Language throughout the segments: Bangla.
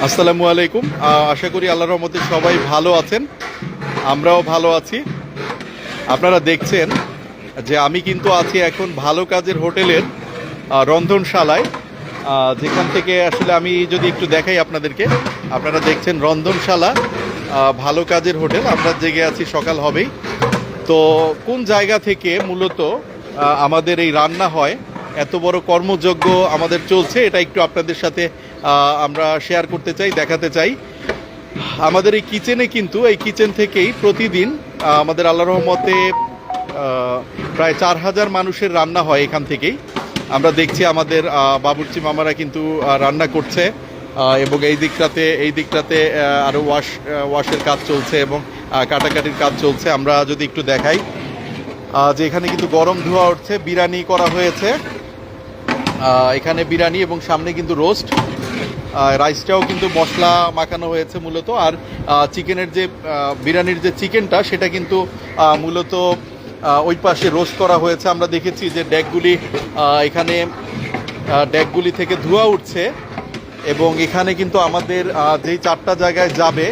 আসসালামু আলাইকুম। আশা করি আল্লাহর রহমতে সবাই ভালো আছেন, আমরাও ভালো আছি। আপনারা দেখছেন যে আমি কিন্তু আছি এখন ভালো কাজের হোটেলের রন্ধনশালায়, যেখান থেকে আসলে আমি যদি একটু দেখাই আপনাদেরকে। আপনারা দেখছেন রন্ধনশালা, ভালো কাজের হোটেল। আমরা জেগে আছি, সকাল হবেই। তো কোন জায়গা থেকে মূলত আমাদের এই রান্না হয়, এত বড় কর্মযজ্ঞ আমাদের চলছে, এটা একটু আপনাদের সাথে আমরা শেয়ার করতে চাই, দেখাতে চাই। আমাদের এই কিচেনে কিন্তু, এই কিচেন থেকেই প্রতিদিন আমাদের আল্লাহ রহমতে প্রায় 4000 মানুষের রান্না হয় এখান থেকেই। আমরা দেখছি আমাদের বাবুর্চি মামারা কিন্তু রান্না করছে, এবং এই দিকটাতে আরও ওয়াশের কাজ চলছে এবং কাটাকাটির কাজ চলছে। আমরা যদি একটু দেখাই যে এখানে কিন্তু গরম ধোঁয়া উঠছে, বিরিয়ানি করা হয়েছে এখানে, বিরিয়ানি, এবং সামনে কিন্তু রোস্ট, রাইসটাও কিন্তু মশলা মাখানো হয়েছে মূলত। আর চিকেনের যে বিরিয়ানির যে চিকেনটা, সেটা কিন্তু মূলত ওই পাশে রোস্ট করা হয়েছে। আমরা দেখেছি যে এখানে ডেকগুলি থেকে ধোঁয়া উঠছে, এবং এখানে কিন্তু আমাদের যেই 4টা জায়গায় যাবে,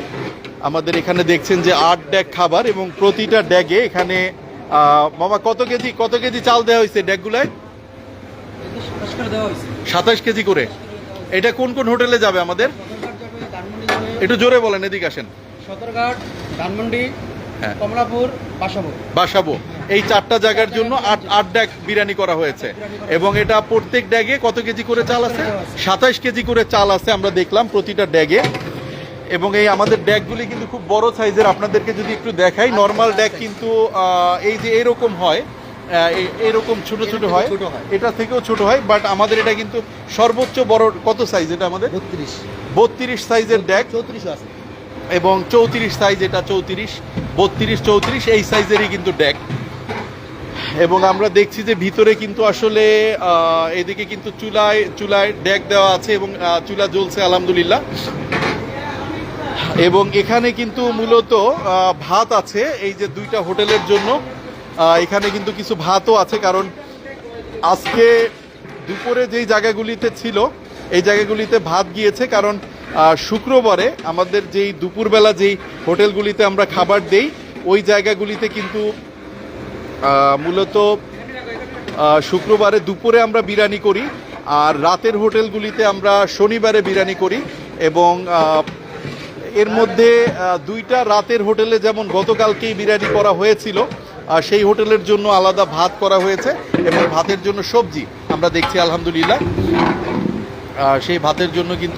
আমাদের এখানে দেখছেন যে 8 ডেক খাবার, এবং প্রতিটা ডেগে এখানে মামা কত কেজি চাল দেওয়া হয়েছে ডেকগুলায়? 27 কেজি করে। এটা কোন কোন হোটেলে যাবে আমাদের? একটু জোরে বলেন, এদিকে আসেন। সদরঘাট, ধানমন্ডি, কমলাপুর, বাসাবো, এই 4টা জায়গার জন্য 8 ডেক বিরিয়ানি করা হয়েছে। এবং এটা প্রত্যেক ড্যাগে কত কেজি করে চাল আছে? 27 কেজি করে চাল আছে, আমরা দেখলাম প্রতিটা ড্যাগে। এবং এই আমাদের ড্যাকগুলি কিন্তু খুব বড় সাইজের। আপনাদেরকে যদি একটু দেখাই, নর্মাল ড্যাক কিন্তু এই যে এরকম হয়, এরকম ছোট ছোট হয়, এটা থেকেও ছোট হয়, বাট আমাদের এটা কিন্তু সর্বোচ্চ বড়। কত সাইজ এটা আমাদের? 32 সাইজের ড্যাক, 34 আছে, এবং 34 সাইজ, এটা 34, 32, 34 এই সাইজেরই কিন্তু ড্যাক। এবং আমরা দেখছি যে ভিতরে কিন্তু আসলে এদিকে কিন্তু চুলায় ড্যাক দেওয়া আছে, এবং চুলা জ্বলছে আলহামদুলিল্লাহ। এবং এখানে কিন্তু মূলত ভাত আছে, এই যে 2টা হোটেলের জন্য এখানে কিন্তু কিছু ভাতও আছে, কারণ আজকে দুপুরে যেই জায়গাগুলিতে ছিল, এই জায়গাগুলিতে ভাত গিয়েছে। কারণ শুক্রবারে আমাদের যেই দুপুরবেলা যেই হোটেলগুলিতে আমরা খাবার দেই, ওই জায়গাগুলিতে কিন্তু মূলত শুক্রবারে দুপুরে আমরা বিরিয়ানি করি, আর রাতের হোটেলগুলিতে আমরা শনিবারে বিরিয়ানি করি। এবং এর মধ্যে 2টা রাতের হোটেলে যেমন গতকালকেই বিরিয়ানি করা হয়েছিল, সেই হোটেলের জন্য আলাদা ভাত করা হয়েছে, এবং ভাতের জন্য সবজি আমরা দেখছি আলহামদুলিল্লাহ। সেই ভাতের জন্য কিন্তু